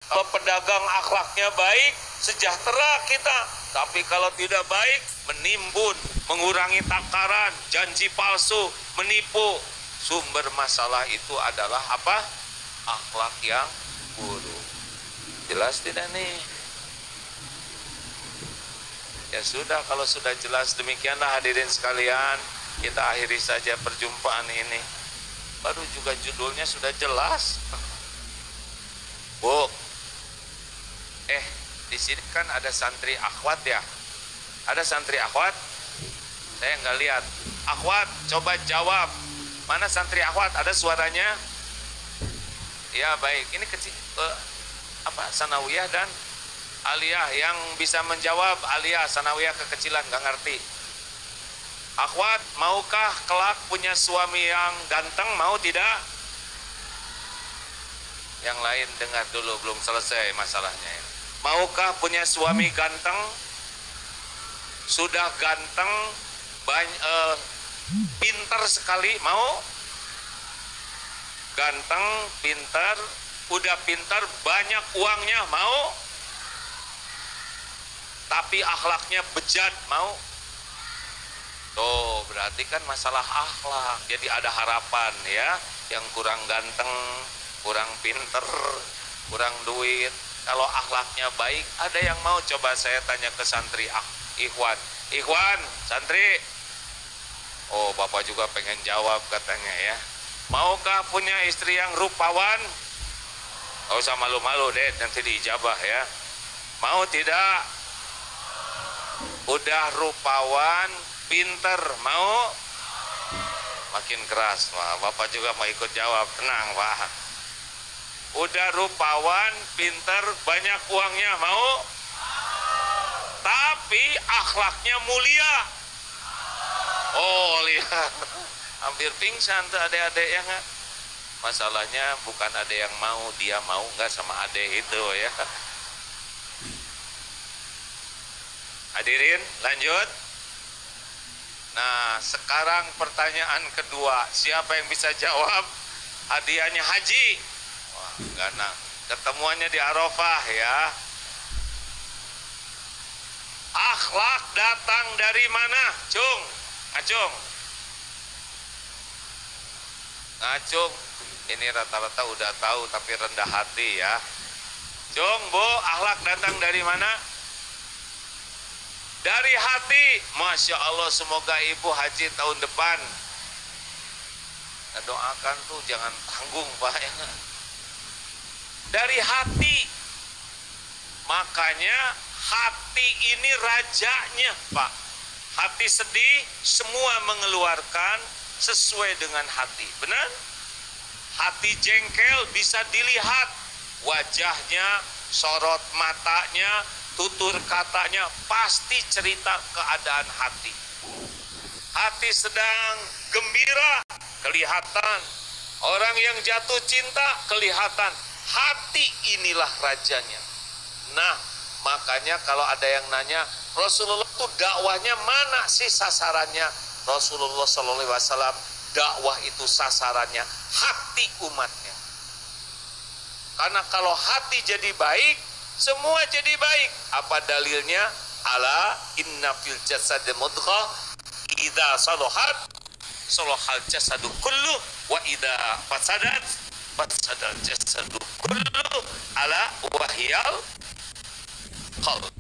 Kalau pedagang akhlaknya baik, sejahtera kita. Tapi kalau tidak baik, menimbun, mengurangi takaran, janji palsu, menipu. Sumber masalah itu adalah apa? Akhlak yang buruk. Jelas tidak nih? Ya sudah, kalau sudah jelas demikianlah hadirin sekalian, kita akhiri saja perjumpaan ini. Baru juga judulnya sudah jelas. Bu, di sini kan ada santri akhwat ya? Ada santri akhwat? Saya nggak lihat. Akhwat, coba jawab. Mana santri akhwat? Ada suaranya? Ya baik. Ini kecil sanawiyah dan aliyah. Yang bisa menjawab aliyah, sanawiyah kekecilan nggak ngerti. Akhwat, maukah kelak punya suami yang ganteng? Mau tidak? Yang lain dengar dulu, belum selesai masalahnya. Maukah punya suami ganteng? Sudah ganteng, pintar sekali, mau? Ganteng, pintar, udah pintar, banyak uangnya, mau? Tapi akhlaknya bejat, mau? Tuh, berarti kan masalah akhlak. Jadi ada harapan ya, yang kurang ganteng, kurang pinter, kurang duit. Kalau akhlaknya baik, ada yang mau? Coba saya tanya ke santri Ikhwan. Ikhwan, santri. Oh, Bapak juga pengen jawab katanya ya. Maukah punya istri yang rupawan? Gak usah malu-malu deh, nanti diijabah ya. Mau tidak? Udah rupawan, pinter, mau? Makin keras, Pak. Bapak juga mau ikut jawab. Tenang, Pak. Udah rupawan, pinter, banyak uangnya, mau? Tapi akhlaknya mulia. Oh, lihat. Hampir pingsan tuh adik-adik ya nggak? Masalahnya bukan ada yang mau, dia mau nggak sama adik itu ya. Hadirin, lanjut. Nah, sekarang pertanyaan kedua, siapa yang bisa jawab? Hadiahnya haji. Wah, enggak, nah. Ketemuannya di Arafah ya. Akhlak datang dari mana? Cung, Ngacung. Ngacung, ini rata-rata udah tahu tapi rendah hati ya. Cung, Bu, akhlak datang dari mana? Dari hati. Masya Allah, semoga ibu haji tahun depan. Nah, doakan tuh, jangan tanggung Pak ya. Dari hati. Makanya hati ini rajanya Pak. Hati sedih, semua mengeluarkan sesuai dengan hati. Benar? Hati jengkel bisa dilihat. Wajahnya, sorot matanya, tutur katanya pasti cerita keadaan hati. Hati sedang gembira, kelihatan. Orang yang jatuh cinta, kelihatan. Hati inilah rajanya. Nah, makanya kalau ada yang nanya, Rasulullah itu dakwahnya mana sih sasarannya? Rasulullah SAW dakwah itu sasarannya hati umatnya. Karena kalau hati jadi baik, semua jadi baik. Apa dalilnya? Ala inna fil jasadi mudghah idza salahat salahal jasadu kullu wa idza fasadat fasadal jasadu kullu ala wahyal qalb.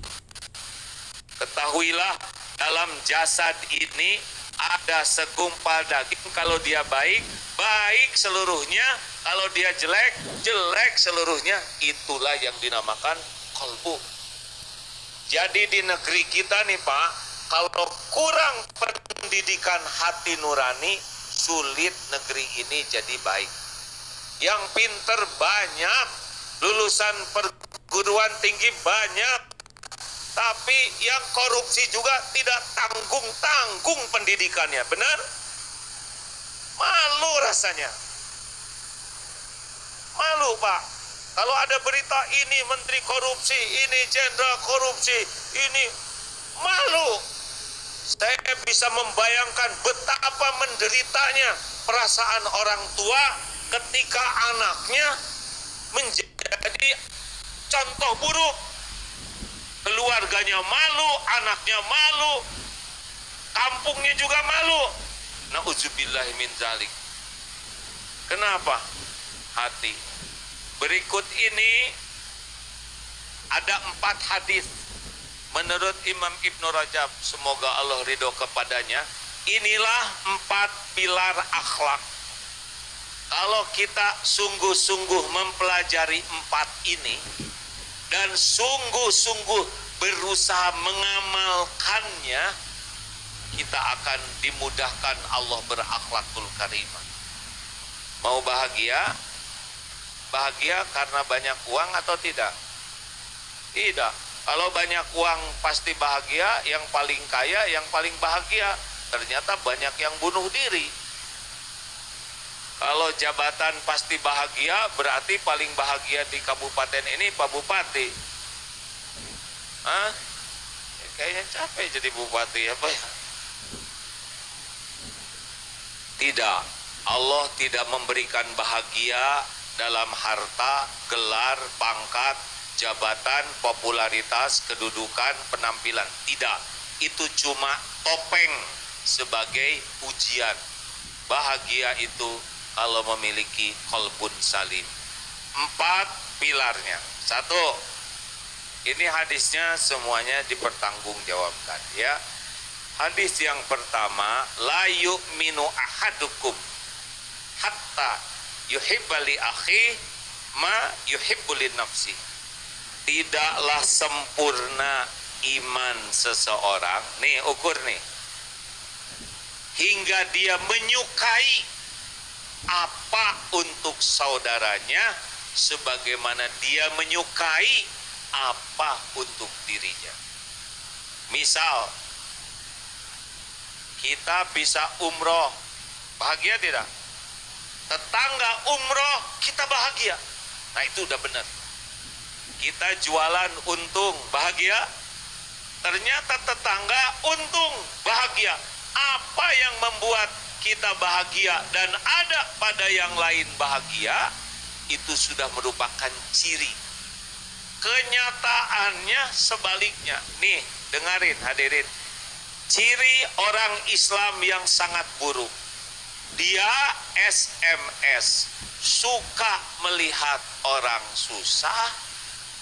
Ketahuilah dalam jasad ini ada segumpal daging. Kalau dia baik, baik seluruhnya. Kalau dia jelek, jelek seluruhnya. Itulah yang dinamakan qalbu. Jadi di negeri kita nih Pak, kalau kurang pendidikan hati nurani, sulit negeri ini jadi baik. Yang pinter banyak, lulusan perguruan tinggi banyak, tapi yang korupsi juga tidak tanggung-tanggung pendidikannya. Benar? Malu rasanya. Malu Pak. Kalau ada berita ini menteri korupsi, ini jenderal korupsi, ini malu. Saya bisa membayangkan betapa menderitanya perasaan orang tua ketika anaknya menjadi contoh buruk. Keluarganya malu, anaknya malu, kampungnya juga malu. Nauzubillahi min dzalik. Kenapa? Hati. Berikut ini ada 4 hadis menurut Imam Ibnu Rajab, semoga Allah ridho kepadanya. Inilah 4 pilar akhlak. Kalau kita sungguh-sungguh mempelajari 4 ini dan sungguh-sungguh berusaha mengamalkannya, kita akan dimudahkan Allah berakhlakul karimah. Mau bahagia? Bahagia karena banyak uang atau tidak? Tidak. Kalau banyak uang pasti bahagia, yang paling kaya, yang paling bahagia. Ternyata banyak yang bunuh diri. Kalau jabatan pasti bahagia, berarti paling bahagia di kabupaten ini Pak Bupati. Hah? Kayaknya capek jadi bupati apa ya? Tidak. Allah tidak memberikan bahagia dalam harta, gelar, pangkat, jabatan, popularitas, kedudukan, penampilan. Tidak. Itu cuma topeng sebagai ujian. Bahagia itu kalau memiliki qalbun salim. 4 pilarnya. 1, ini hadisnya semuanya dipertanggungjawabkan ya. Hadis yang pertama, la yu'minu ahadukum hatta yuhibba li akhi ma yuhibbu li nafsi. Tidaklah sempurna iman seseorang, nih ukur nih, hingga dia menyukai apa untuk saudaranya sebagaimana dia menyukai apa untuk dirinya. Misal kita bisa umroh, bahagia tidak? Tetangga umroh, kita bahagia. Nah itu udah benar. Kita jualan untung, bahagia. Ternyata tetangga untung, bahagia. Apa yang membuat kita bahagia dan ada pada yang lain bahagia, itu sudah merupakan ciri. Kenyataannya sebaliknya. Nih, dengarin hadirin. Ciri orang Islam yang sangat buruk. Dia SMS, suka melihat orang susah,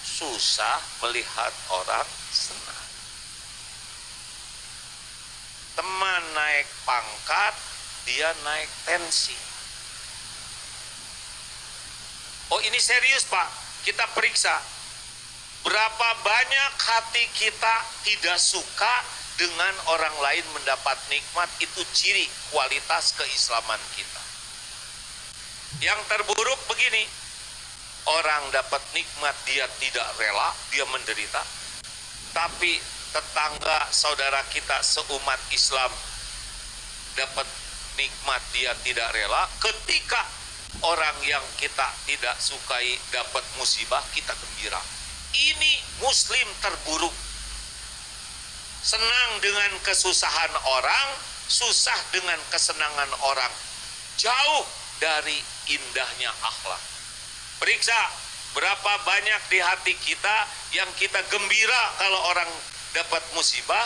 susah melihat orang senang. Teman naik pangkat, dia naik tensi. Oh ini serius Pak, kita periksa. Berapa banyak hati kita tidak suka dengan orang lain mendapat nikmat, itu ciri kualitas keislaman kita. Yang terburuk begini, orang dapat nikmat dia tidak rela, dia menderita. Tapi tetangga saudara kita seumat Islam dapat nikmat dia tidak rela. Ketika orang yang kita tidak sukai dapat musibah, kita gembira. Ini muslim terburuk. Senang dengan kesusahan orang, susah dengan kesenangan orang. Jauh dari indahnya akhlak. Periksa berapa banyak di hati kita yang kita gembira kalau orang dapat musibah,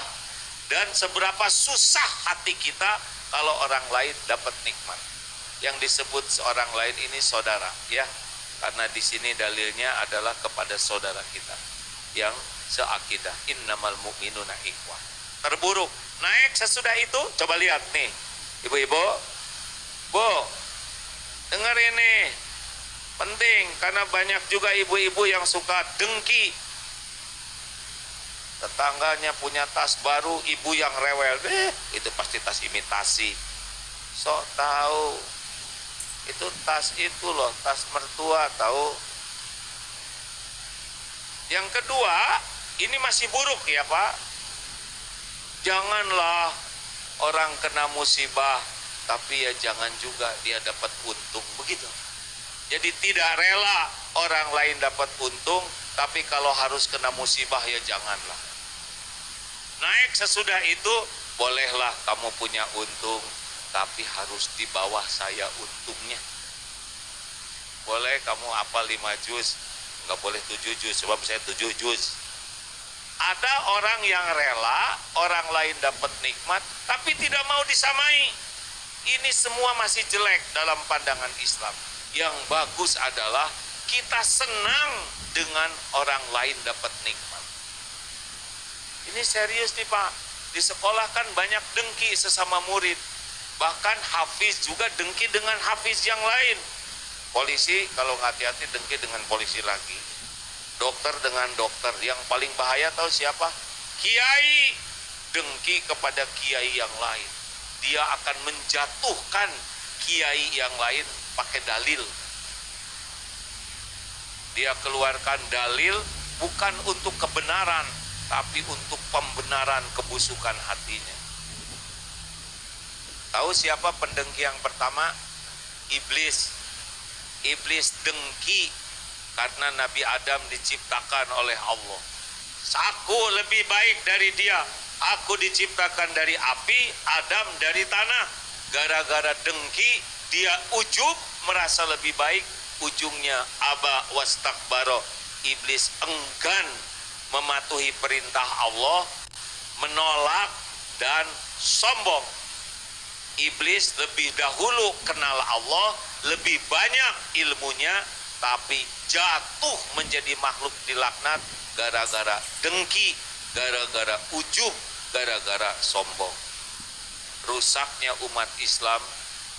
dan seberapa susah hati kita kalau orang lain dapat nikmat. Yang disebut seorang lain ini saudara, ya. Karena di sini dalilnya adalah kepada saudara kita yang seakidah. Innamal mu'minuna ikhwah. Terburuk. Naik sesudah itu, coba lihat nih. Ibu-ibu, Bu, dengar ini. Penting, karena banyak juga ibu-ibu yang suka dengki. Tetangganya punya tas baru, ibu yang rewel. Itu pasti tas imitasi. Sok tahu. Itu tas itu loh, tas mertua, tahu. Yang kedua, ini masih buruk ya Pak. Janganlah orang kena musibah, tapi ya jangan juga dia dapat untung, begitu. Jadi tidak rela orang lain dapat untung, tapi kalau harus kena musibah ya janganlah. Naik sesudah itu, bolehlah kamu punya untung, tapi harus di bawah saya untungnya. Boleh kamu hafal 5 juz, nggak boleh 7 juz, sebab saya 7 juz. Ada orang yang rela orang lain dapat nikmat tapi tidak mau disamai. Ini semua masih jelek dalam pandangan Islam. Yang bagus adalah kita senang dengan orang lain dapat nikmat. Ini serius nih Pak. Di sekolah kan banyak dengki sesama murid. Bahkan hafiz juga dengki dengan hafiz yang lain. Polisi kalau nggak hati-hati dengki dengan polisi lagi. Dokter dengan dokter. Yang paling bahaya tahu siapa? Kiai dengki kepada kiai yang lain. Dia akan menjatuhkan kiai yang lain pakai dalil. Dia keluarkan dalil bukan untuk kebenaran, tapi untuk pembenaran kebusukan hatinya. Tahu siapa pendengki yang pertama? Iblis. Iblis dengki karena Nabi Adam diciptakan oleh Allah. Aku lebih baik dari dia. Aku diciptakan dari api, Adam dari tanah. Gara-gara dengki, dia ujub merasa lebih baik. Ujungnya aba wastakbaro. Iblis enggan mematuhi perintah Allah, menolak dan sombong. Iblis lebih dahulu kenal Allah, lebih banyak ilmunya, tapi jatuh menjadi makhluk dilaknat gara-gara dengki, gara-gara ujub, gara-gara sombong. Rusaknya umat Islam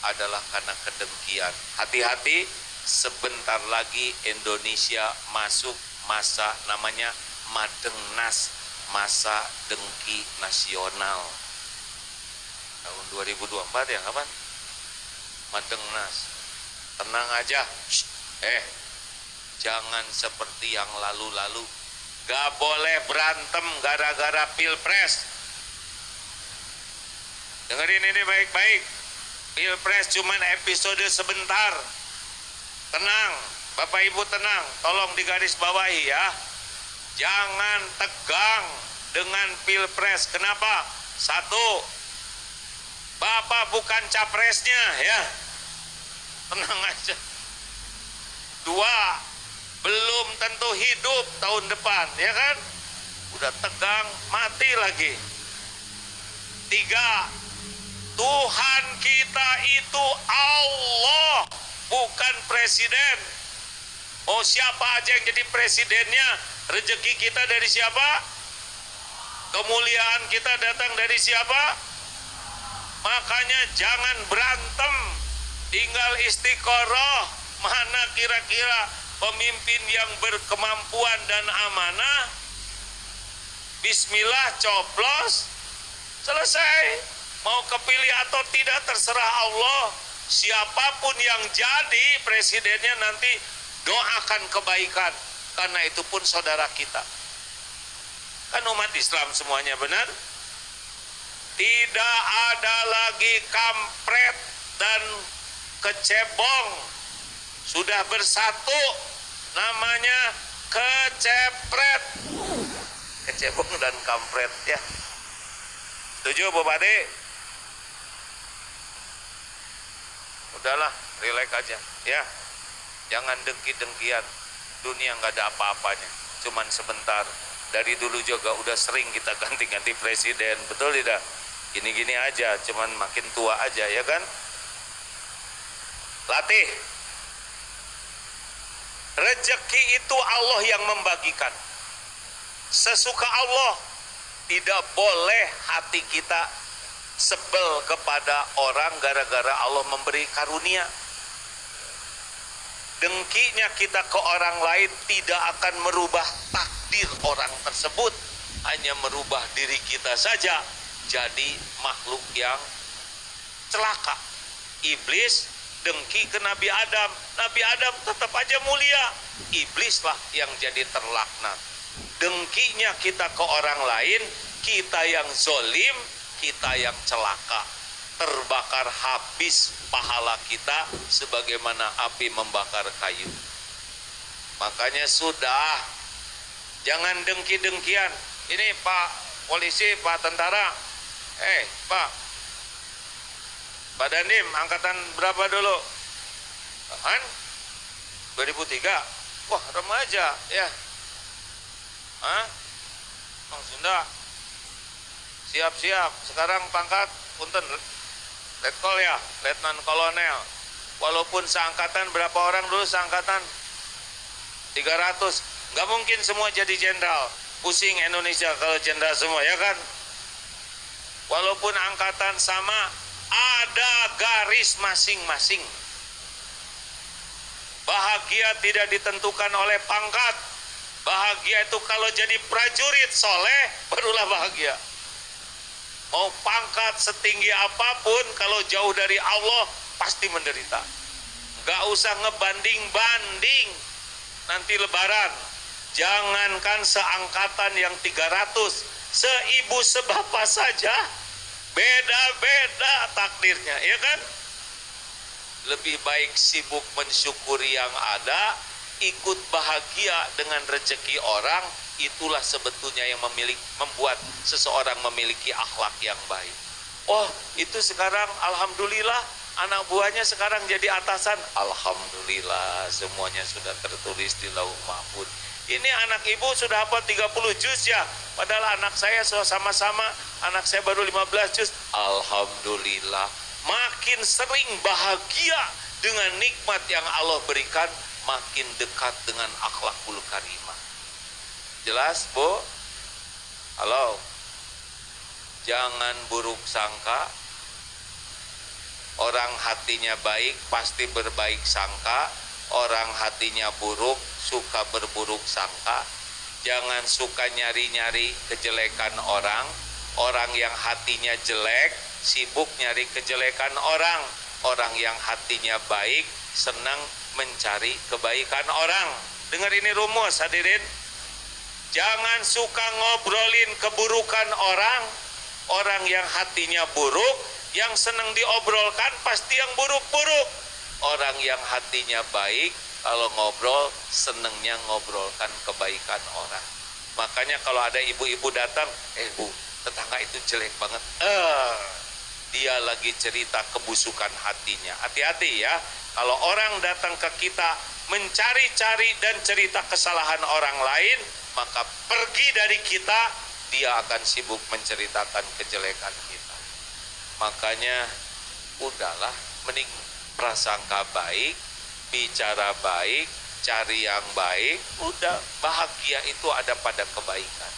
adalah karena kedengkian. Hati-hati, sebentar lagi Indonesia masuk masa namanya Madengnas, masa dengki nasional. Tahun 2024 ya kapan? Madengnas. Tenang aja. Jangan seperti yang lalu-lalu. Gak boleh berantem gara-gara pilpres. Dengerin ini baik-baik. Pilpres cuman episode sebentar. Tenang, Bapak Ibu tenang. Tolong digaris bawahi ya. Jangan tegang dengan pilpres. Kenapa? Satu, Bapak bukan capresnya ya. Tenang aja. Dua, belum tentu hidup tahun depan ya kan. Udah tegang, mati lagi. Tiga, Tuhan kita itu Allah, bukan presiden. Oh siapa aja yang jadi presidennya, rezeki kita dari siapa? Kemuliaan kita datang dari siapa? Makanya jangan berantem, tinggal istiqoroh. Mana kira-kira pemimpin yang berkemampuan dan amanah? Bismillah coblos, selesai. Mau kepilih atau tidak terserah Allah. Siapapun yang jadi presidennya nanti doakan kebaikan, karena itu pun saudara kita. Kan umat Islam semuanya, benar? Tidak ada lagi kampret dan kecebong. Sudah bersatu, namanya kecepret. Kecebong dan kampret ya. Setuju Bupati? Udahlah, relax aja ya. Jangan dengki-dengkian. Dunia nggak ada apa-apanya, cuman sebentar. Dari dulu juga udah sering kita ganti-ganti presiden, betul tidak? Gini-gini aja, cuman makin tua aja ya kan? Latih. Rezeki itu Allah yang membagikan. Sesuka Allah. Tidak boleh hati kita sebel kepada orang gara-gara Allah memberi karunia. Dengkinya kita ke orang lain tidak akan merubah takdir orang tersebut, hanya merubah diri kita saja jadi makhluk yang celaka. Iblis dengki ke Nabi Adam, Nabi Adam tetap aja mulia. Iblislah yang jadi terlaknat. Dengkinya kita ke orang lain, kita yang zolim, kita yang celaka. Terbakar habis pahala kita sebagaimana api membakar kayu. Makanya sudah, jangan dengki-dengkian. Ini Pak Polisi, Pak Tentara, Pak Dandim, angkatan berapa dulu? Kan? 2003. Wah, remaja ya. Hah? Orang Sunda. Siap-siap. Sekarang pangkat punten letkol ya, letnan kolonel. Walaupun seangkatan, berapa orang dulu seangkatan? 300. Nggak mungkin semua jadi jenderal. Pusing Indonesia kalau jenderal semua, ya kan? Walaupun angkatan sama, ada garis masing-masing. Bahagia tidak ditentukan oleh pangkat. Bahagia itu kalau jadi prajurit soleh, barulah bahagia. Mau pangkat setinggi apapun, kalau jauh dari Allah, pasti menderita. Gak usah ngebanding-banding. Nanti lebaran, jangankan seangkatan yang 300, seibu sebapak saja, beda-beda takdirnya, ya kan? Lebih baik sibuk mensyukuri yang ada, ikut bahagia dengan rezeki orang. Itulah sebetulnya yang membuat seseorang memiliki akhlak yang baik. Oh, itu sekarang alhamdulillah anak buahnya sekarang jadi atasan. Alhamdulillah, semuanya sudah tertulis di Lauh Mahfuz. Ini anak ibu sudah hafal 30 juz ya. Padahal anak saya sama-sama, anak saya baru 15 juz. Alhamdulillah, makin sering bahagia dengan nikmat yang Allah berikan, makin dekat dengan akhlakul karimah. Jelas, Bu? Halo? Jangan buruk sangka. Orang hatinya baik pasti berbaik sangka. Orang hatinya buruk suka berburuk sangka. Jangan suka nyari-nyari kejelekan orang. Orang yang hatinya jelek sibuk nyari kejelekan orang. Orang yang hatinya baik senang mencari kebaikan orang. Dengar ini rumus, hadirin. Jangan suka ngobrolin keburukan orang. Orang yang hatinya buruk, yang senang diobrolkan pasti yang buruk-buruk. Orang yang hatinya baik, kalau ngobrol, senangnya ngobrolkan kebaikan orang. Makanya kalau ada ibu-ibu datang, Bu, tetangga itu jelek banget. Dia lagi cerita kebusukan hatinya. Hati-hati ya, kalau orang datang ke kita mencari-cari dan cerita kesalahan orang lain, maka pergi dari kita, dia akan sibuk menceritakan kejelekan kita. Makanya udahlah, mending prasangka baik, bicara baik, cari yang baik. Udah, bahagia itu ada pada kebaikan.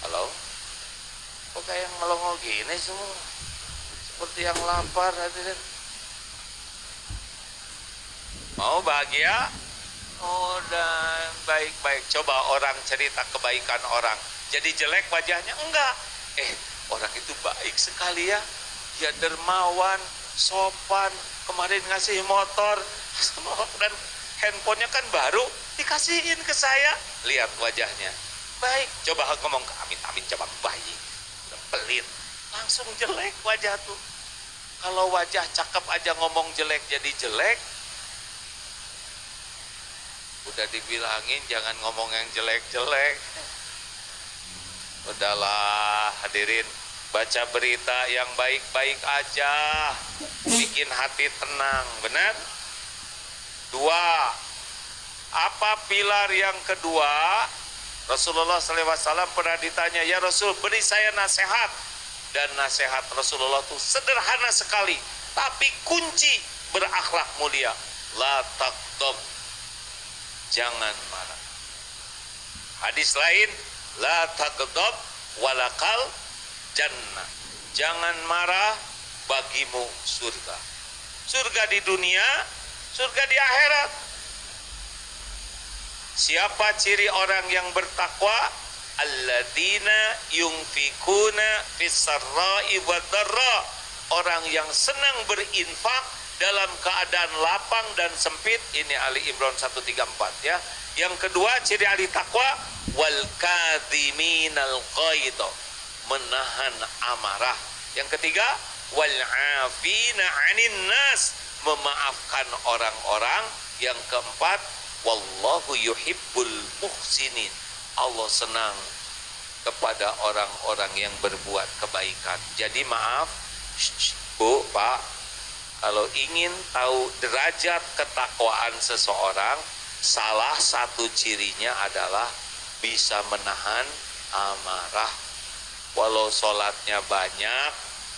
Halo? Kok kayak melongo gini semua? Seperti yang lapar, hadirin. Mau bahagia? Udah, baik-baik. Coba orang cerita kebaikan orang, jadi jelek wajahnya? Enggak. Orang itu baik sekali ya. Dia dermawan, sopan. Kemarin ngasih motor, dan handphonenya kan baru, dikasihin ke saya. Lihat wajahnya, baik. Coba ngomong ke amin-amin, coba baik. Pelit, langsung jelek wajah tuh. Kalau wajah cakep aja ngomong jelek jadi jelek. Udah dibilangin jangan ngomong yang jelek-jelek. Udahlah hadirin, baca berita yang baik-baik aja, bikin hati tenang, benar? 2, apa pilar yang kedua? Rasulullah SAW pernah ditanya, ya Rasul, beri saya nasihat. Dan nasihat Rasulullah itu sederhana sekali, tapi kunci berakhlak mulia. La taqdab, jangan marah. Hadis lain, la taqdab walakal jannah, jangan marah, bagimu surga. Surga di dunia, surga di akhirat. Siapa ciri orang yang bertakwa? Alladzina yunfikuna fis-sarra'i wad-dharra, orang yang senang berinfak dalam keadaan lapang dan sempit. Ini Ali Imran 134 ya. Yang kedua ciri ahli takwa, wal kadhiminal ghaidh, menahan amarah. Yang ketiga, wal afina 'anin nas, memaafkan orang-orang. Yang keempat, wallahu yuhibbul muhsinin, Allah senang kepada orang-orang yang berbuat kebaikan. Jadi maaf, Bu, Pak, kalau ingin tahu derajat ketakwaan seseorang, Salah satu cirinya adalah bisa menahan amarah. Walau sholatnya banyak,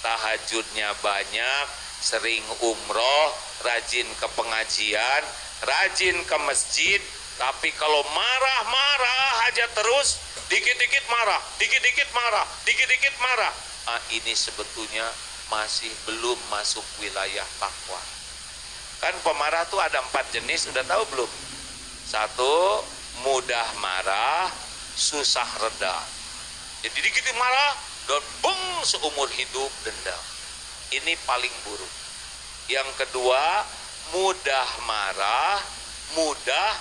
tahajudnya banyak, sering umroh, rajin ke pengajian, rajin ke masjid, tapi kalau marah-marah aja terus, dikit-dikit marah, dikit-dikit marah, dikit-dikit marah, ini sebetulnya masih belum masuk wilayah takwa. Kan pemarah tuh ada 4 jenis, udah tahu belum? 1, mudah marah, susah reda. Jadi dikit marah dan beng seumur hidup dendam. Ini paling buruk. Yang kedua, mudah marah, mudah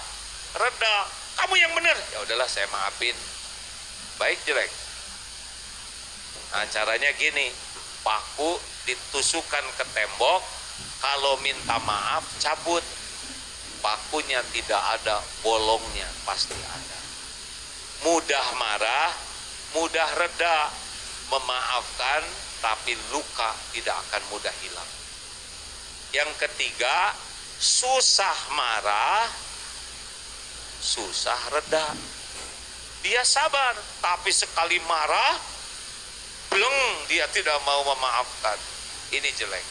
reda. Kamu yang benar. Ya udahlah, saya maafin. Baik jelek. Nah, caranya gini, paku ditusukkan ke tembok, kalau minta maaf cabut. Pakunya tidak ada bolongnya, pasti ada. Mudah marah, mudah reda. Memaafkan, tapi luka tidak akan mudah hilang. Yang ketiga, susah marah, susah reda. Dia sabar, tapi sekali marah, bleng, dia tidak mau memaafkan. Ini jelek.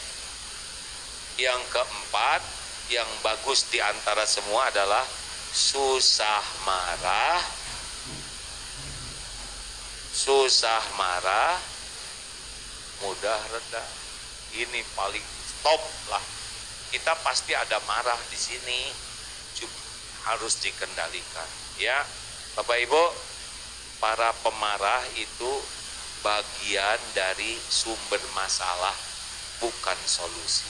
Yang keempat, yang bagus di antara semua adalah susah marah, mudah reda. Ini paling top lah. Kita pasti ada marah di sini, harus dikendalikan. Ya, Bapak Ibu, para pemarah itu bagian dari sumber masalah, bukan solusi.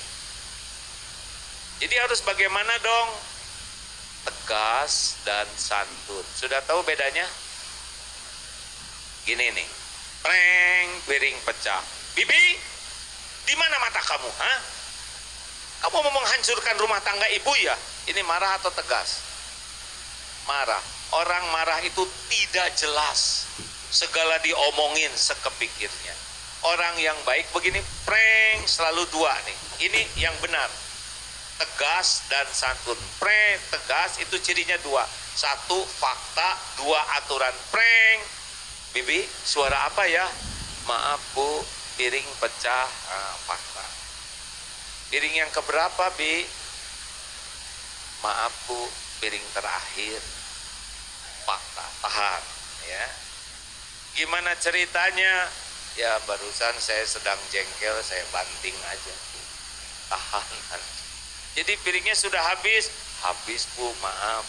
Jadi harus bagaimana dong? Tegas dan santun. Sudah tahu bedanya? Gini nih, preng, piring pecah. Bibi, di mana mata kamu? Hah? Kamu mau menghancurkan rumah tangga ibu ya? Ini marah atau tegas? Marah. Orang marah itu tidak jelas. Segala diomongin sekepikirnya. Orang yang baik begini, preng, selalu 2 nih. Ini yang benar. Tegas dan santun. Tegas itu cirinya 2. 1 fakta, 2 aturan. Preng. Bibi, suara apa ya? Maaf Bu, piring pecah. Fakta. Piring yang keberapa Bi? Maaf Bu, piring terakhir. Fakta. Tahan ya. Gimana ceritanya? Ya barusan saya sedang jengkel, saya banting aja. Tahan. Jadi piringnya sudah habis. Habis Bu, maaf.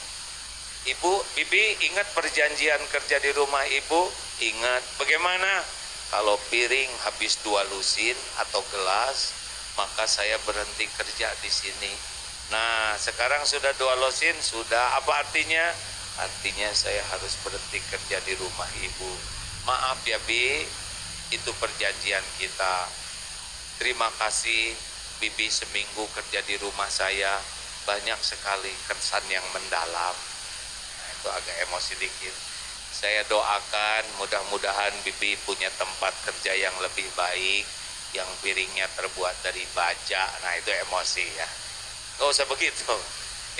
Ibu, Bibi ingat perjanjian kerja di rumah Ibu? Ingat. Bagaimana? Kalau piring habis 2 lusin atau gelas, maka saya berhenti kerja di sini. Nah, sekarang sudah 2 lusin, sudah. Apa artinya? Artinya saya harus berhenti kerja di rumah Ibu. Maaf ya Bi, itu perjanjian kita. Terima kasih Bibi seminggu kerja di rumah saya, banyak sekali kesan yang mendalam. Nah, itu agak emosi dikit. Saya doakan mudah-mudahan Bibi punya tempat kerja yang lebih baik, yang piringnya terbuat dari baja. Nah itu emosi ya. Gak usah begitu.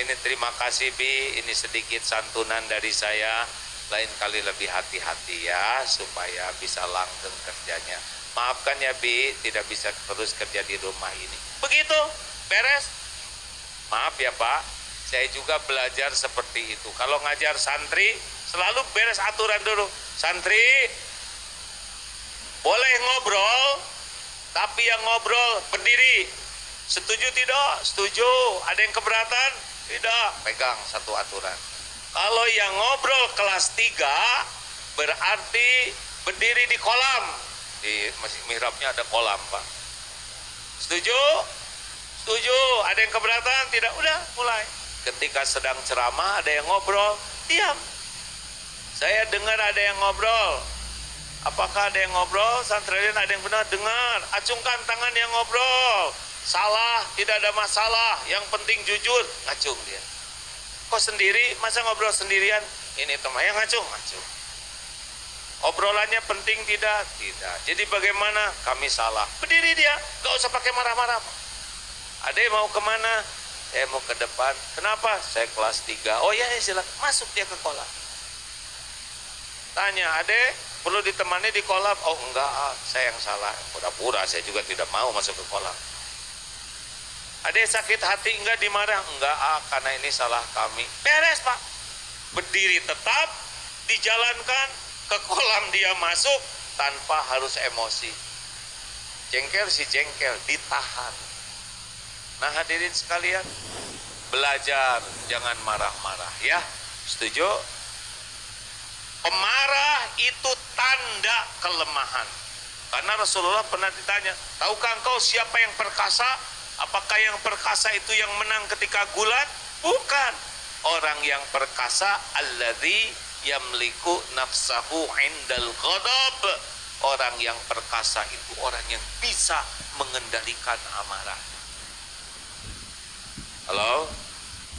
Ini terima kasih Bi, ini sedikit santunan dari saya. Lain kali lebih hati-hati ya, supaya bisa langgeng kerjanya. Maafkan ya Bi, tidak bisa terus kerja di rumah ini. Begitu, beres. Maaf ya Pak, saya juga belajar seperti itu. Kalau ngajar santri, selalu beres aturan dulu. Santri, boleh ngobrol, tapi yang ngobrol berdiri. Setuju tidak? Setuju. Ada yang keberatan? Tidak. Pegang satu aturan. Kalau yang ngobrol kelas 3, berarti berdiri di kolam. Di masjid mihrabnya ada kolam Pak. Setuju? Setuju. Ada yang keberatan? Tidak. Udah mulai. Ketika sedang ceramah ada yang ngobrol, diam. Saya dengar ada yang ngobrol. Apakah ada yang ngobrol? Santriin ada yang benar? Dengar. Acungkan tangan yang ngobrol. Salah, tidak ada masalah. Yang penting jujur. Ngacung dia. Kok sendiri? Masa ngobrol sendirian? Ini teman yang ngacung. Obrolannya penting tidak? Tidak. Jadi bagaimana? Kami salah. Berdiri dia. Gak usah pakai marah-marah. Ada yang mau kemana? saya mau ke depan. Kenapa? Saya kelas 3. Oh ya, silakan. Masuk dia ke kolam. Tanya, adek perlu ditemani di kolam? Oh enggak, saya yang salah. Pura-pura, saya juga tidak mau masuk ke kolam. Adek sakit hati enggak, dimarah? Enggak, karena ini salah kami. Beres pak. Berdiri tetap, dijalankan, ke kolam dia masuk tanpa harus emosi. Jengkel si jengkel, ditahan. Nah hadirin sekalian, belajar jangan marah-marah ya. Setuju? Pemarah itu tanda kelemahan. Karena Rasulullah pernah ditanya, tahukah engkau siapa yang perkasa? Apakah yang perkasa itu yang menang ketika gulat? Bukan. Orang yang perkasa alladzi yamliku nafsahu indal ghadab. Orang yang perkasa itu orang yang bisa mengendalikan amarah. Halo?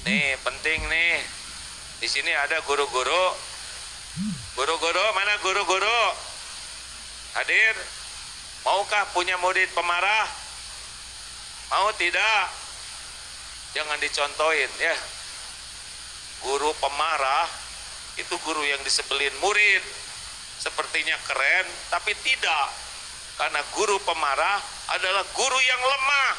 Nih penting nih. Di sini ada guru-guru. Guru-guru, mana guru-guru? Hadir? Maukah punya murid pemarah? Mau tidak? Jangan dicontohin ya. Guru pemarah itu guru yang disebelin murid. Sepertinya keren, tapi tidak. Karena guru pemarah adalah guru yang lemah.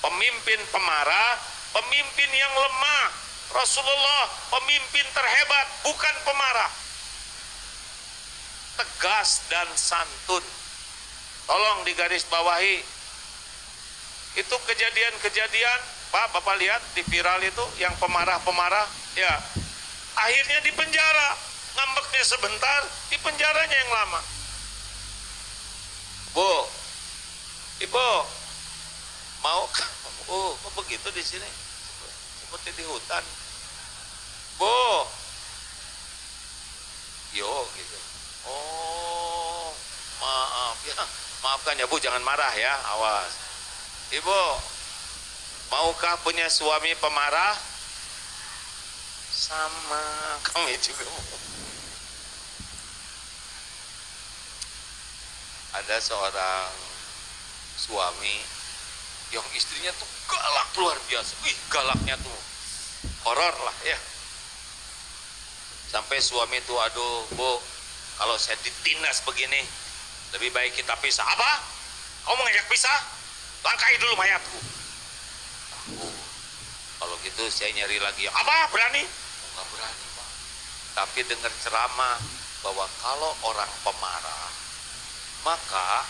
Pemimpin pemarah, pemimpin yang lemah. Rasulullah pemimpin terhebat, bukan pemarah. Tegas dan santun. Tolong digarisbawahi. Itu kejadian-kejadian, Pak, Bapak lihat di viral itu yang pemarah-pemarah, ya. Akhirnya di penjara, ngambeknya sebentar, di penjaranya yang lama. Bu, Ibu, mau kok begitu di sini? Seperti di hutan. Bu, yo gitu. Oh, maaf ya, maafkan ya Bu, jangan marah ya, awas. Ibu, maukah punya suami pemarah? Sama, kami juga mau. Ada seorang suami yang istrinya tuh galak luar biasa. Wih, galaknya tuh horor lah ya. Sampai suami tuh, aduh Bu, kalau saya ditindas begini, lebih baik kita pisah. Apa? Kamu ngajak pisah? Langkahi dulu mayatku. Kalau gitu saya nyari lagi. Apa? Berani? Enggak berani Pak. Tapi dengar ceramah bahwa kalau orang pemarah, maka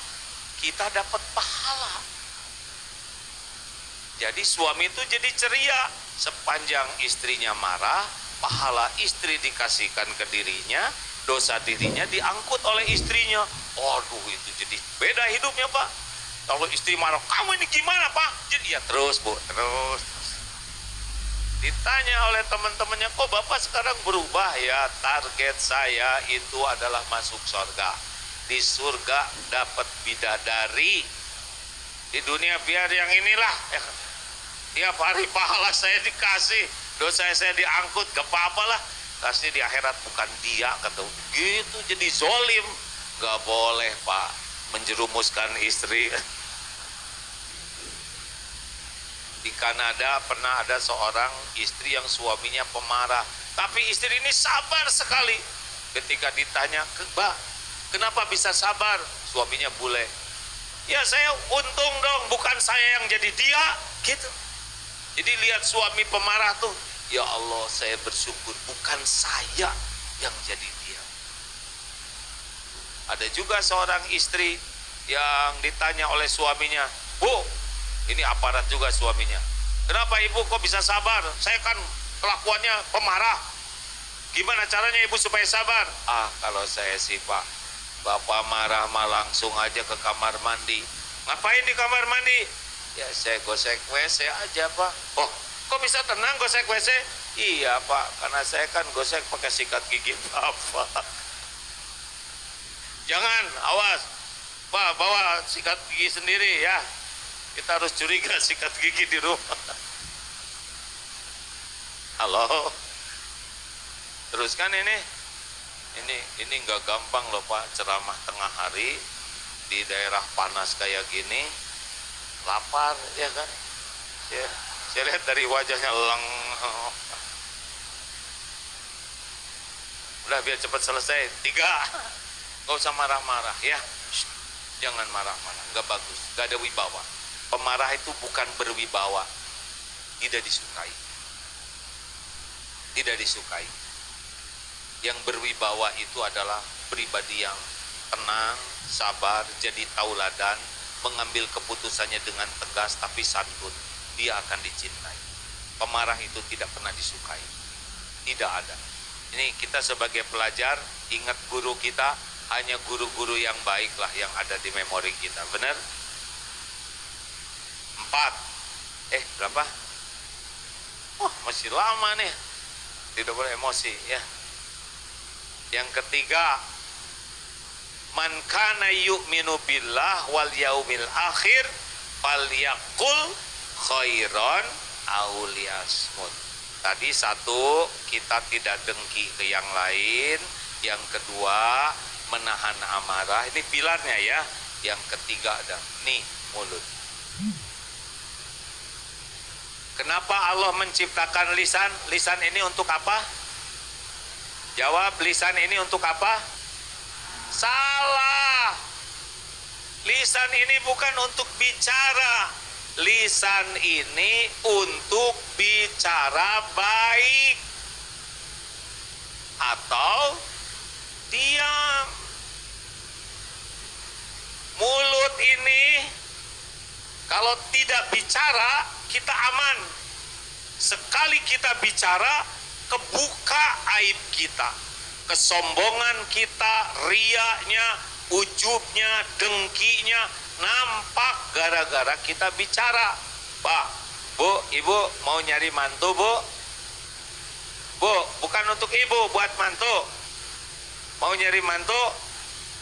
kita dapat pahala. Jadi suami itu jadi ceria. Sepanjang istrinya marah, pahala istri dikasihkan ke dirinya, dosa dirinya diangkut oleh istrinya. Aduh, itu jadi beda hidupnya Pak. Kalau istri marah, kamu ini gimana Pak? Jadi ya terus Bu, terus. Ditanya oleh teman-temannya, kok Bapak sekarang berubah? Ya, target saya itu adalah masuk surga. Di surga dapat bidadari. Di dunia biar yang inilah. Tiap hari pahala saya dikasih, dosa saya diangkut, gak apa-apa lah. Kasih di akhirat bukan dia, kata gitu. Jadi zolim. Gak boleh Pak menjerumuskan istri. Di Kanada pernah ada seorang istri yang suaminya pemarah, tapi istri ini sabar sekali. Ketika ditanya, Mbak, kenapa bisa sabar? Suaminya bule. Ya saya untung dong, bukan saya yang jadi dia, gitu. Jadi lihat suami pemarah tuh, ya Allah saya bersyukur bukan saya yang jadi dia. Ada juga seorang istri yang ditanya oleh suaminya, Bu, ini aparat juga suaminya, kenapa ibu kok bisa sabar? Saya kan kelakuannya pemarah. Gimana caranya ibu supaya sabar? Kalau saya sih Pak, Bapak marah mah langsung aja ke kamar mandi. Ngapain di kamar mandi? Ya saya gosek WC aja Pak. Oh, kok bisa tenang gosek WC? Iya Pak, karena saya kan gosek pakai sikat gigi Bapak. Jangan, awas Pak, bawa sikat gigi sendiri ya. Kita harus curiga sikat gigi di rumah. Halo. Teruskan ini nggak gampang loh Pak, ceramah tengah hari di daerah panas kayak gini, lapar ya kan. Ya, Saya lihat dari wajahnya leng. Udah biar cepat selesai. 3. Gak usah marah-marah ya. Shh, jangan marah-marah, gak bagus, gak ada wibawa. Pemarah itu bukan berwibawa, tidak disukai. Tidak disukai. Yang berwibawa itu adalah pribadi yang tenang, sabar, jadi tauladan, mengambil keputusannya dengan tegas tapi santun. Dia akan dicintai. Pemarah itu tidak pernah disukai. Tidak ada. Ini kita sebagai pelajar, ingat guru kita, hanya guru-guru yang baik lah yang ada di memori kita. Benar? 4. Berapa? Oh, masih lama nih. Tidak boleh emosi ya. Yang ketiga, man kana yu'minu billah wal yaumil akhir falyaqul khairan aw liyasmut. Tadi 1, kita tidak dengki ke yang lain. Yang kedua, menahan amarah. Ini pilarnya ya. Yang ketiga ada nih, mulut. Kenapa Allah menciptakan lisan? Lisan ini untuk apa? Jawab, lisan ini untuk apa? Salah. Lisan ini bukan untuk bicara. Lisan ini untuk bicara baik atau diam. Mulut ini kalau tidak bicara, kita aman. Sekali kita bicara, kebuka aib kita, kesombongan kita, riaknya, ujubnya, dengkinya nampak gara-gara kita bicara. Pak, Bu, Ibu mau nyari mantu, Bu? Bu, bukan untuk Ibu, buat mantu. Mau nyari mantu,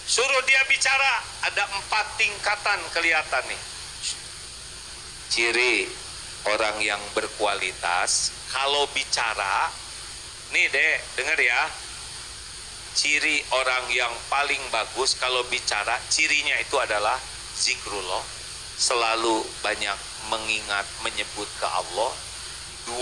suruh dia bicara. Ada 4 tingkatan kelihatan nih. Ciri orang yang berkualitas kalau bicara, nih Dek, denger ya. Ciri orang yang paling bagus kalau bicara, cirinya itu adalah zikrullah, selalu banyak mengingat, menyebut ke Allah. 2,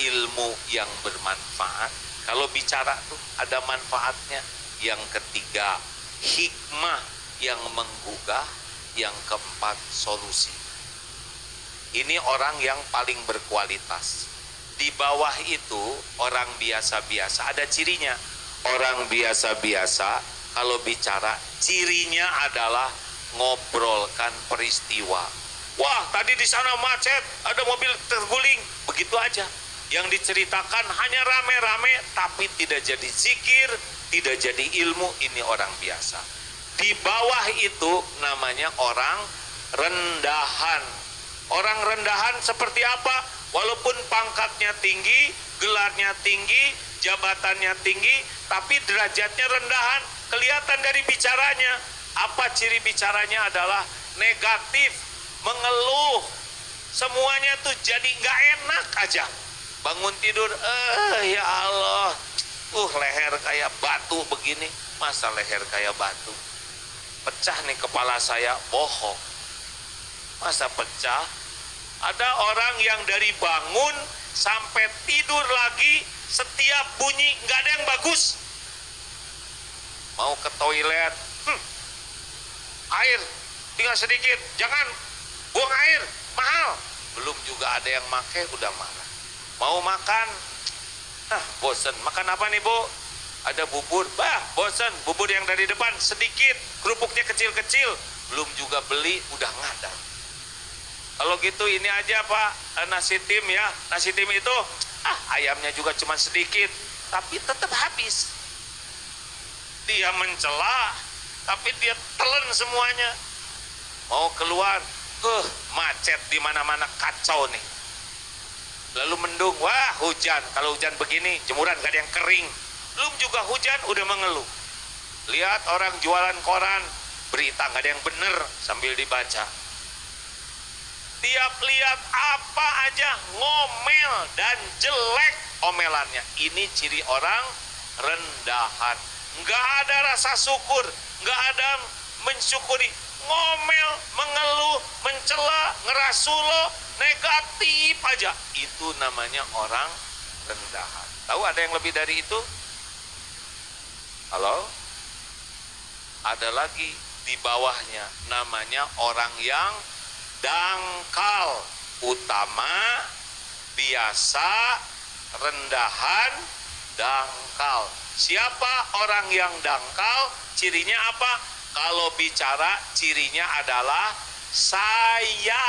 ilmu yang bermanfaat. Kalau bicara tuh ada manfaatnya. Yang ketiga, hikmah yang menggugah. Yang keempat, solusi. Ini orang yang paling berkualitas. Di bawah itu orang biasa-biasa, ada cirinya. Orang biasa-biasa kalau bicara, cirinya adalah ngobrolkan peristiwa. Wah, tadi di sana macet, ada mobil terguling, begitu aja. Yang diceritakan hanya rame-rame, tapi tidak jadi zikir, tidak jadi ilmu. Ini orang biasa. Di bawah itu namanya orang rendahan. Orang rendahan seperti apa? Walaupun pangkatnya tinggi, gelarnya tinggi, jabatannya tinggi, tapi derajatnya rendahan. Kelihatan dari bicaranya. Apa ciri bicaranya? Adalah negatif, mengeluh. Semuanya tuh jadi nggak enak aja. Bangun tidur, ya Allah, leher kayak batu begini. Masa leher kayak batu? Pecah nih kepala saya, bohong. Masa pecah? Ada orang yang dari bangun sampai tidur lagi, setiap bunyi nggak ada yang bagus. Mau ke toilet, air tinggal sedikit, jangan buang air, mahal. Belum juga ada yang make udah marah. Mau makan, bosen. Makan apa nih Bu? Ada bubur, bosen. Bubur yang dari depan sedikit, kerupuknya kecil-kecil. Belum juga beli udah ngadang. Kalau gitu ini aja Pak, nasi tim ya. Nasi tim itu ayamnya juga cuma sedikit, tapi tetap habis. Dia mencela, tapi dia telan semuanya. Mau keluar, macet di mana-mana, kacau nih. Lalu mendung, wah hujan. Kalau hujan begini, jemuran gak ada yang kering. Belum juga hujan udah mengeluh. Lihat orang jualan koran, berita gak ada yang bener sambil dibaca. Tiap lihat apa aja ngomel dan jelek omelannya. Ini ciri orang rendahan. Nggak ada rasa syukur, nggak ada mensyukuri. ngomel, mengeluh, mencela, ngerasulo, negatif aja. Itu namanya orang rendahan. Tahu ada yang lebih dari itu? Halo? Ada lagi di bawahnya, namanya orang yang dangkal. Utama, biasa, rendahan, dangkal. Siapa orang yang dangkal? Cirinya apa? Kalau bicara, cirinya adalah saya.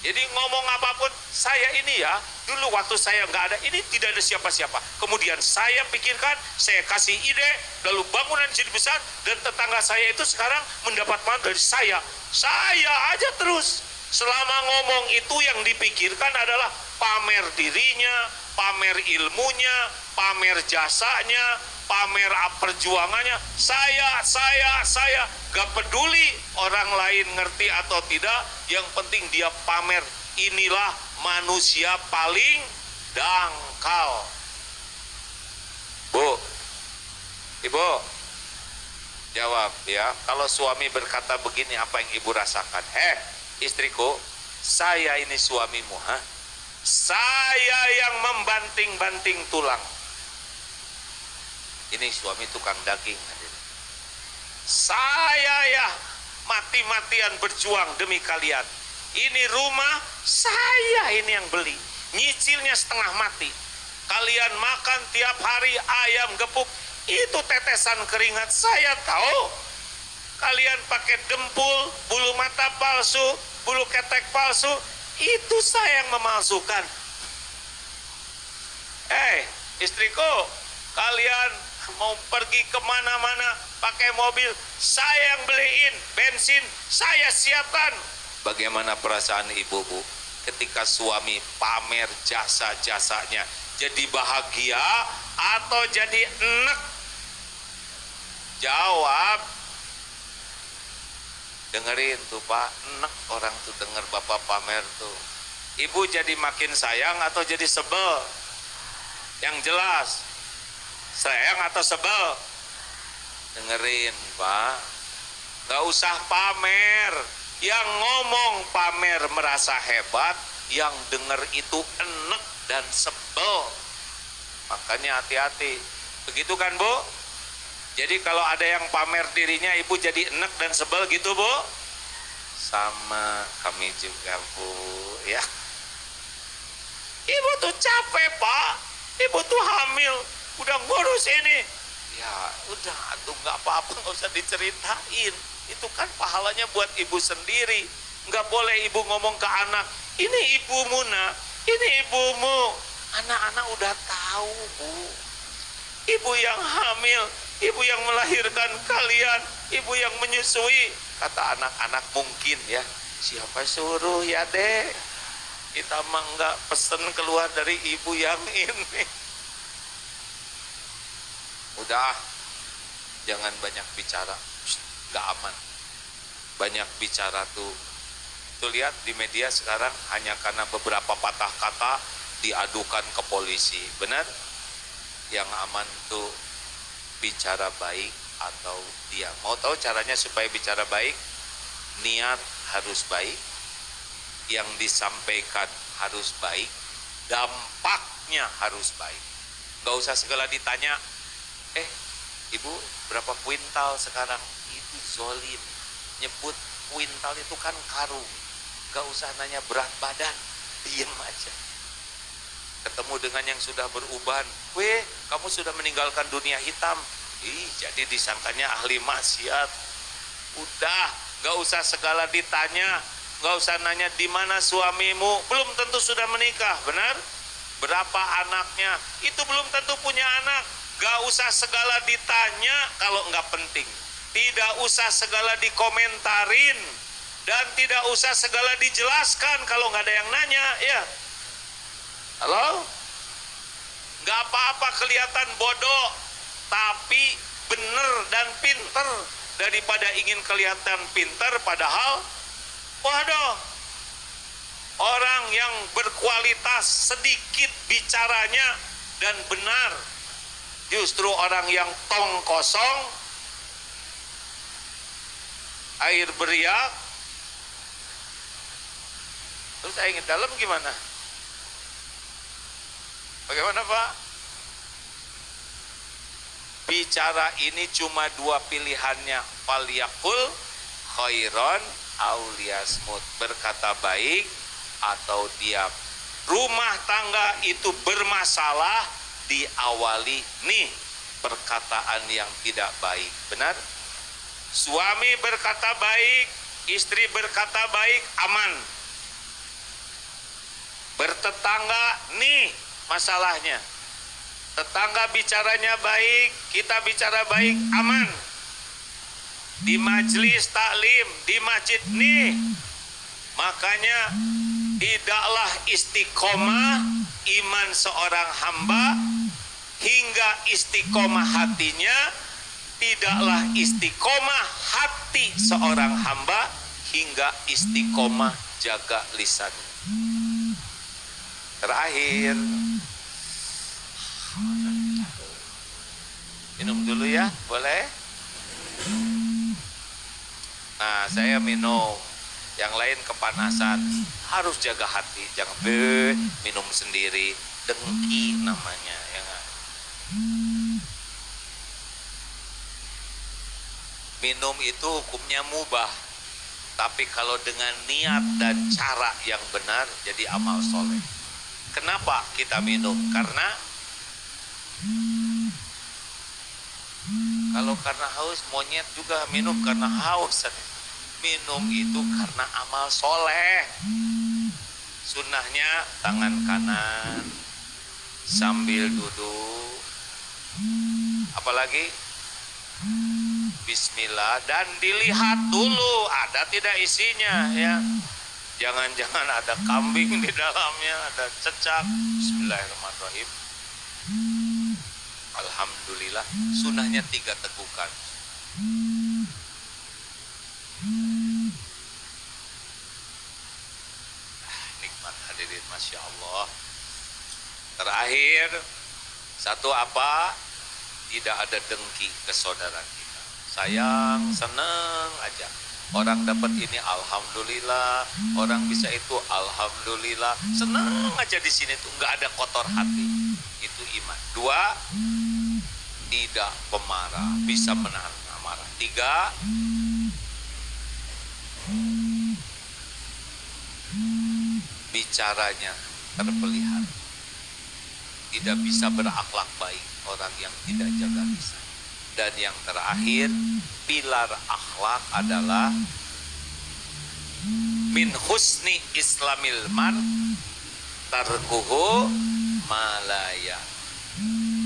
Jadi ngomong apapun, saya ini ya, dulu waktu saya nggak ada, ini tidak ada siapa-siapa. Kemudian saya pikirkan, saya kasih ide, lalu bangunan jadi besar, dan tetangga saya itu sekarang mendapat manfaat dari saya. Saya aja terus. Selama ngomong itu yang dipikirkan adalah pamer dirinya, pamer ilmunya, pamer jasanya, pamer perjuangannya. Saya. Gak peduli orang lain ngerti atau tidak, yang penting dia pamer. Inilah manusia paling dangkal. Bu, ibu, jawab ya. Kalau suami berkata begini, apa yang ibu rasakan? Istriku, saya ini suamimu, saya yang membanting-banting tulang. Ini suami tukang daging. Saya ya mati-matian berjuang demi kalian. Ini rumah saya ini yang beli, nyicilnya setengah mati. Kalian makan tiap hari ayam gepuk, itu tetesan keringat saya tahu. Kalian pakai dempul, bulu mata palsu, bulu ketek palsu, itu saya yang memalsukan. Istriku, kalian mau pergi kemana-mana pakai mobil, saya yang beliin, bensin saya siapkan. Bagaimana perasaan ibu, Bu, ketika suami pamer jasa-jasanya? Jadi bahagia atau jadi enek? Jawab. Dengerin tuh Pak, enek orang tuh denger bapak pamer tuh. Ibu jadi makin sayang atau jadi sebel? Yang jelas, sayang atau sebel? Dengerin Pak, gak usah pamer. Yang ngomong pamer merasa hebat, yang denger itu enek dan sebel. Makanya hati-hati. Begitu kan Bu? Jadi kalau ada yang pamer dirinya, ibu jadi enek dan sebel gitu Bu? Sama kami juga Bu ya. Ibu tuh capek Pak, ibu tuh hamil, udah ngurus ini. Ya udah, tuh nggak apa-apa, nggak usah diceritain. Itu kan pahalanya buat ibu sendiri. Nggak boleh ibu ngomong ke anak, ini ibumu nak, ini ibumu. Anak-anak udah tahu Bu. Ibu yang hamil, ibu yang melahirkan kalian, ibu yang menyusui. Kata anak-anak mungkin ya, siapa suruh ya dek, kita mah nggak pesen keluar dari ibu yang ini. Udah, jangan banyak bicara, nggak aman. Banyak bicara tuh lihat di media sekarang hanya karena beberapa patah kata diadukan ke polisi. Benar? Yang aman tuh bicara baik atau diam. Mau tahu caranya supaya bicara baik? Niat harus baik, yang disampaikan harus baik, dampaknya harus baik. Gak usah segala ditanya, ibu berapa kuintal sekarang? Itu zolim. Nyebut kuintal itu kan karung. Gak usah nanya berat badan, diem aja. Ketemu dengan yang sudah beruban, kamu sudah meninggalkan dunia hitam. Jadi disangkanya ahli maksiat. Udah, gak usah segala ditanya, gak usah nanya di mana suamimu, belum tentu sudah menikah, benar? Berapa anaknya, itu belum tentu punya anak. Gak usah segala ditanya kalau nggak penting. Tidak usah segala dikomentarin, dan tidak usah segala dijelaskan kalau nggak ada yang nanya, ya. Halo? Gak apa-apa kelihatan bodoh, tapi bener dan pinter daripada ingin kelihatan pinter padahal bodoh. Orang yang berkualitas sedikit bicaranya dan benar, justru orang yang tong kosong air beriak, terus air dalam gimana? Bagaimana Pak? Bicara ini cuma dua pilihannya, falyakul khairon aw liyasmut, berkata baik atau diam. Rumah tangga itu bermasalah diawali nih perkataan yang tidak baik, benar? Suami berkata baik, istri berkata baik, aman. Bertetangga nih masalahnya, tetangga bicaranya baik, kita bicara baik, aman. Di majelis taklim, di masjid nih, makanya tidaklah istiqomah iman seorang hamba hingga istiqomah hatinya, tidaklah istiqomah hati seorang hamba hingga istiqomah jaga lisan. Terakhir, minum dulu ya, boleh? Nah, saya minum. Yang lain kepanasan, harus jaga hati, jangan minum sendiri, dengki namanya, ya gak? Minum itu hukumnya mubah, tapi kalau dengan niat dan cara yang benar jadi amal soleh. Kenapa kita minum? Karena kalau karena haus, monyet juga minum karena haus. Minum itu karena amal soleh. Sunnahnya tangan kanan sambil duduk. Apalagi bismillah, dan dilihat dulu ada tidak isinya, ya. Jangan-jangan ada kambing di dalamnya, ada cecak. Bismillahirrahmanirrahim. Alhamdulillah. Sunnahnya 3 tegukan. Nikmat hadirin, Masya Allah. Terakhir, satu apa? Tidak ada dengki ke saudara kita. Sayang, seneng aja. Orang dapat ini alhamdulillah, orang bisa itu alhamdulillah, seneng aja di sini tuh, nggak ada kotor hati. Itu iman. 2, tidak pemarah, bisa menahan amarah. 3, bicaranya terpelihara. Tidak bisa berakhlak baik orang yang tidak jaga lisan. Dan yang terakhir, pilar akhlak adalah min husni islamil man tarkuhu malaya.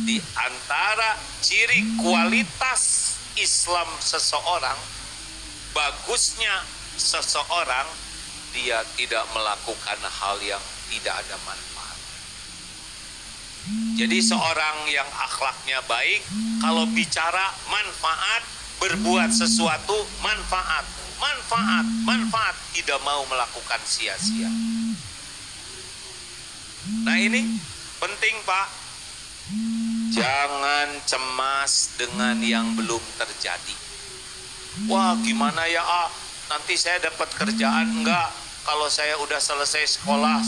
Di antara ciri kualitas Islam seseorang, bagusnya seseorang, dia tidak melakukan hal yang tidak ada manfaat. Jadi seorang yang akhlaknya baik, kalau bicara manfaat, berbuat sesuatu manfaat, manfaat, manfaat, tidak mau melakukan sia-sia. Nah ini penting Pak, jangan cemas dengan yang belum terjadi. Wah gimana ya nanti saya dapat kerjaan enggak kalau saya udah selesai sekolah.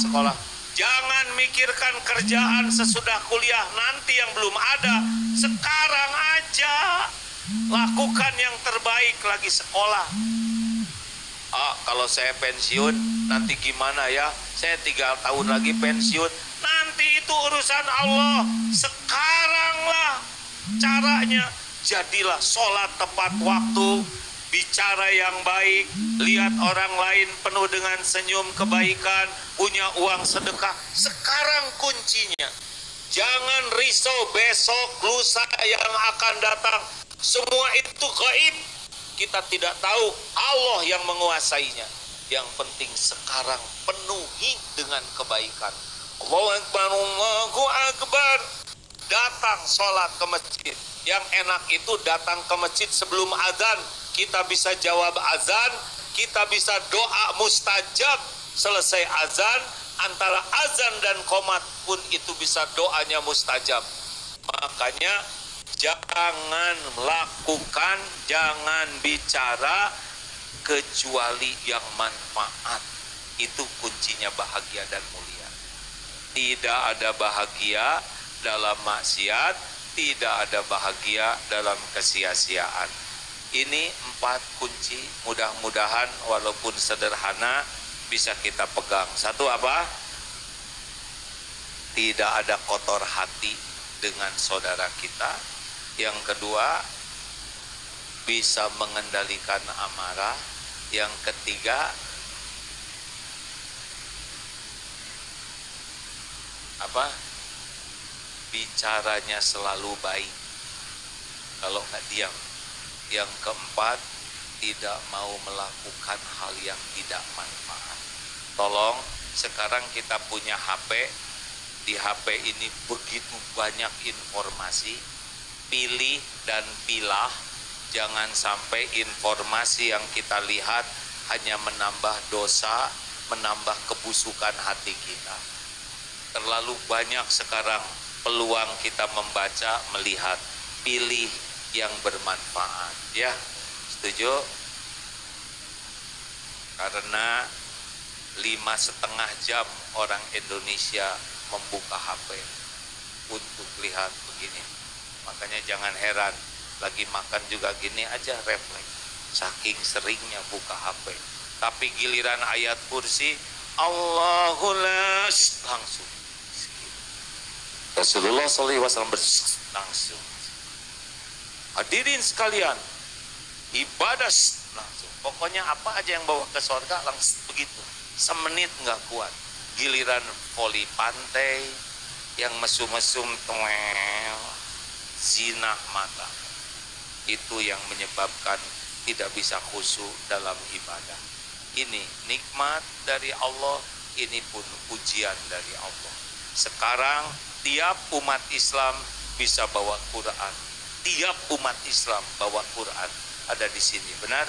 Jangan mikirkan kerjaan sesudah kuliah nanti yang belum ada. Sekarang aja lakukan yang terbaik lagi sekolah. Kalau saya pensiun nanti gimana ya? Saya 3 tahun lagi pensiun. Nanti itu urusan Allah. Sekaranglah caranya. Jadilah sholat tepat waktu, bicara yang baik, lihat orang lain penuh dengan senyum kebaikan, punya uang sedekah. Sekarang kuncinya. Jangan risau besok, lusa yang akan datang. Semua itu gaib. Kita tidak tahu, Allah yang menguasainya. Yang penting sekarang penuhi dengan kebaikan. Allahu Akbar, Allahu Akbar. Datang sholat ke masjid. Yang enak itu datang ke masjid sebelum azan. Kita bisa jawab azan, kita bisa doa mustajab. Selesai azan, antara azan dan qomat pun itu bisa doanya mustajab. Makanya jangan melakukan, jangan bicara kecuali yang manfaat. Itu kuncinya bahagia dan mulia. Tidak ada bahagia dalam maksiat, tidak ada bahagia dalam kesia-siaan. Ini 4 kunci, mudah-mudahan walaupun sederhana bisa kita pegang. Satu apa? Tidak ada kotor hati dengan saudara kita. Yang kedua, bisa mengendalikan amarah. Yang ketiga, apa? Bicaranya selalu baik, kalau nggak diam. Yang keempat, tidak mau melakukan hal yang tidak manfaat. Tolong, sekarang kita punya HP. Di HP ini begitu banyak informasi. Pilih dan pilah. Jangan sampai informasi yang kita lihat hanya menambah dosa, menambah kebusukan hati kita. Terlalu banyak sekarang peluang kita membaca, melihat. Pilih yang bermanfaat, ya. Setuju? Karena 5,5 jam orang Indonesia membuka HP untuk lihat begini. Makanya jangan heran, lagi makan juga gini aja refleks, saking seringnya buka HP. Tapi giliran ayat kursi, Allahu las, langsung Rasulullah SAW langsung. Hadirin sekalian, ibadah langsung. Pokoknya apa aja yang bawa ke surga langsung begitu. Semenit nggak kuat. Giliran voli pantai yang mesum-mesum toel, zina mata. Itu yang menyebabkan tidak bisa khusyuk dalam ibadah. Ini nikmat dari Allah, ini pun ujian dari Allah. Sekarang tiap umat Islam bisa bawa Quran. Tiap umat Islam bawa Quran. Ada di sini, benar?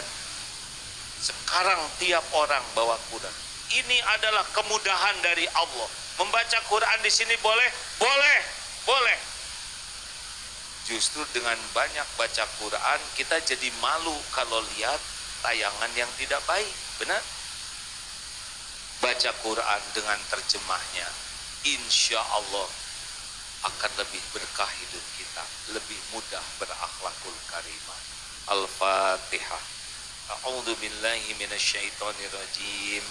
Sekarang tiap orang bawa Quran. Ini adalah kemudahan dari Allah. Membaca Quran di sini boleh? Boleh, boleh. Justru dengan banyak baca Quran, kita jadi malu kalau lihat tayangan yang tidak baik, benar? Baca Quran dengan terjemahnya, insya Allah akan lebih berkah hidup kita, lebih mudah berakhlakul karimah. Al-Fatihah. A'udzu billahi minasyaitonir rajim.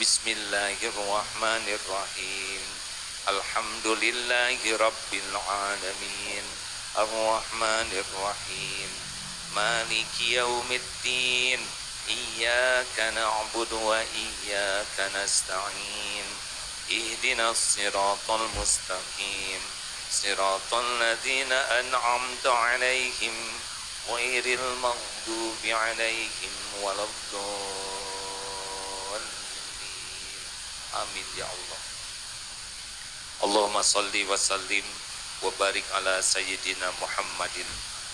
Bismillahirrahmanirrahim. Alhamdulillahi rabbil alamin. Ar-Rahmanir Rahim. Maliki yaumiddin. Iyyaka na'budu wa iyyaka nasta'in. Ihdinas siratal mustaqim. Siratal ladzina an'amta 'alaihim ghairil maghdubi 'alaihim waladdallin. Amin ya Allah. Allahumma shalli wa sallim wa barik ala sayyidina Muhammadin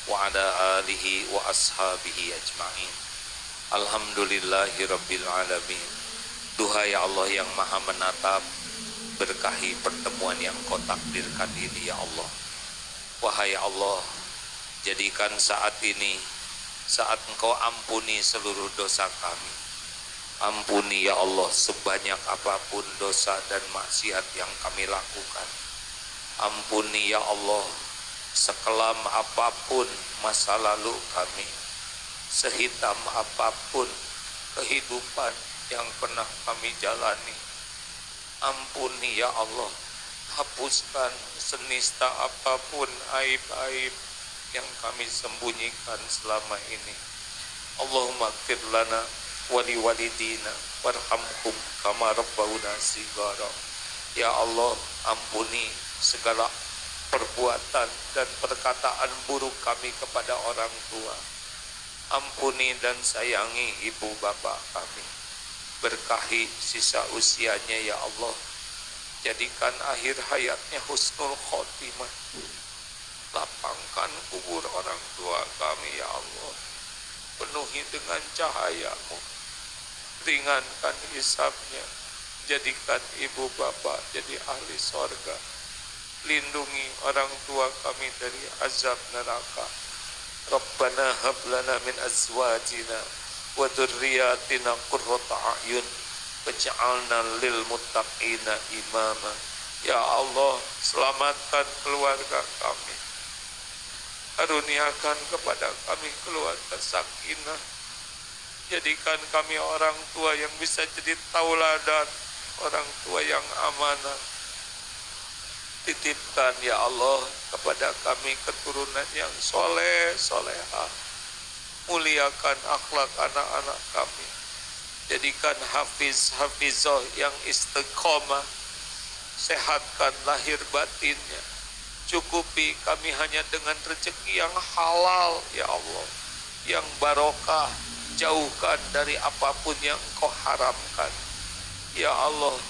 wa ala alihi wa ashabihi ajma'in. Alhamdulillahi rabbil alamin. Duhai Allah yang maha menatap, berkahi pertemuan yang kau takdirkan ini ya Allah. Wahai Allah, jadikan saat ini saat engkau ampuni seluruh dosa kami. Ampuni ya Allah sebanyak apapun dosa dan maksiat yang kami lakukan. Ampuni ya Allah sekelam apapun masa lalu kami, sehitam apapun kehidupan yang pernah kami jalani. Ampuni ya Allah, hapuskan senista apapun aib-aib yang kami sembunyikan selama ini. Allahumma ighfir lana wali walidina warhamhum kama rabbauna shighara. Ya Allah, ampuni segala perbuatan dan perkataan buruk kami kepada orang tua. Ampuni dan sayangi ibu bapak kami. Berkahi sisa usianya ya Allah. Jadikan akhir hayatnya husnul khotimah. Lapangkan kubur orang tua kami ya Allah. Penuhi dengan cahaya-Mu. Ringankan hisabnya. Jadikan ibu bapak jadi ahli sorga. Lindungi orang tua kami dari azab neraka. Rabbana hab lana min azwajina wa dzurriyyatina qurrata a'yun waj'alna lil muttaqina imama. Ya Allah, selamatkan keluarga kami, karuniakan kepada kami keluarga sakinah, jadikan kami orang tua yang bisa jadi tauladan, orang tua yang amanah. Titipkan ya Allah kepada kami keturunan yang soleh solehah, muliakan akhlak anak-anak kami, jadikan hafiz hafizah yang istiqomah, sehatkan lahir batinnya, cukupi kami hanya dengan rezeki yang halal ya Allah, yang barokah, jauhkan dari apapun yang Engkau haramkan ya Allah.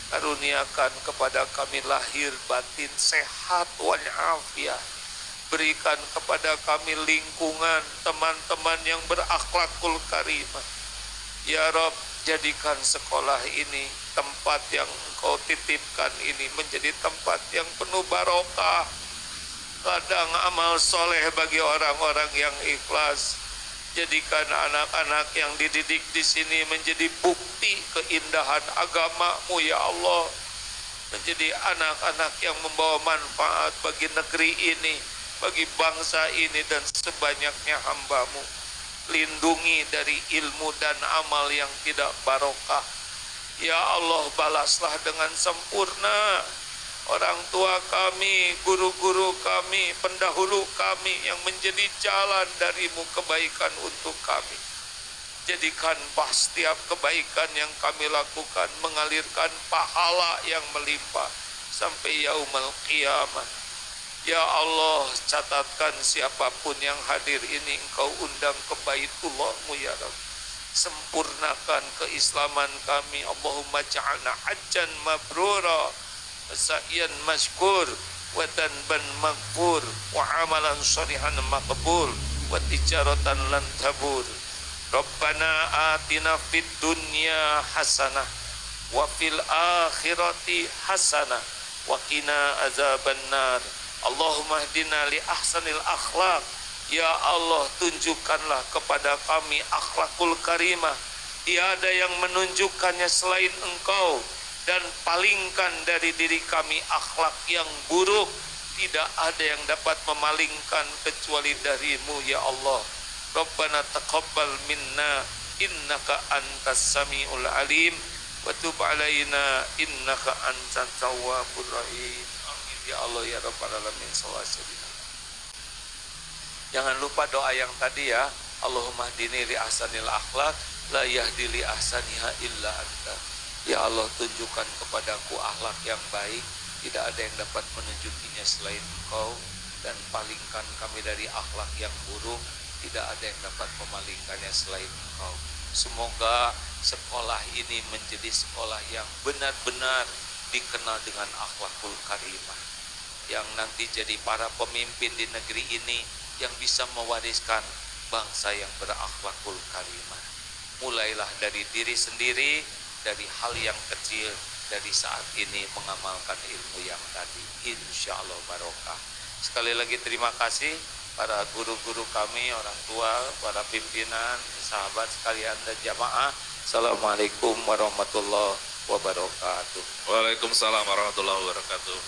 Karuniakan kepada kami lahir batin sehat walafiat, berikan kepada kami lingkungan teman-teman yang berakhlakul karimah ya Rabb. Jadikan sekolah ini, tempat yang Engkau titipkan ini, menjadi tempat yang penuh barokah, ladang amal soleh bagi orang-orang yang ikhlas. Jadikan anak-anak yang dididik di sini menjadi bukti keindahan agama-Mu ya Allah, menjadi anak-anak yang membawa manfaat bagi negeri ini, bagi bangsa ini dan sebanyaknya hamba-Mu. Lindungi dari ilmu dan amal yang tidak barokah ya Allah. Balaslah dengan sempurna orang tua kami, guru-guru kami, pendahulu kami yang menjadi jalan dari-Mu kebaikan untuk kami. Jadikan setiap kebaikan yang kami lakukan mengalirkan pahala yang melimpah sampai yaumul qiyamah. Ya Allah, catatkan siapapun yang hadir ini Engkau undang ke Baitullah-Mu ya Rabb. Sempurnakan keislaman kami. Allahumma ja'alna hajjan mabrura, sa'yan mashkur, wa danban maghfur, wa amalan sholihan maqbul, wa tijaratan lan tabur. Rabbana atina fid dunya hasanah wa fil akhirati hasanah wa qina azabannar. Allahumma hdina li ahsanil akhlaq. Ya Allah, tunjukkanlah kepada kami akhlakul karimah. Tiada yang menunjukkannya selain Engkau, dan palingkan dari diri kami akhlak yang buruk. Tidak ada yang dapat memalingkan kecuali dari-Mu ya Allah. Rabbana taqabbal minna innaka antas samiul alim wa tub alaina innaka antat tawwabur rahim. Amin ya Allah ya rabbal alamin. Jangan lupa doa yang tadi ya. Allahumma hdini li ahsanil akhlaq la yahdi li ahsaniha illa anta. Ya Allah, tunjukkan kepadaku akhlak yang baik, tidak ada yang dapat menunjukinya selain Engkau, dan palingkan kami dari akhlak yang buruk, tidak ada yang dapat memalingkannya selain Engkau. Semoga sekolah ini menjadi sekolah yang benar-benar dikenal dengan akhlakul karimah, yang nanti jadi para pemimpin di negeri ini yang bisa mewariskan bangsa yang berakhlakul karimah. Mulailah dari diri sendiri, dari hal yang kecil, dari saat ini mengamalkan ilmu yang tadi, insya Allah barokah. Sekali lagi terima kasih para guru-guru kami, orang tua, para pimpinan, sahabat sekalian dan jamaah. Assalamualaikum warahmatullahi wabarakatuh. Waalaikumsalam warahmatullahi wabarakatuh.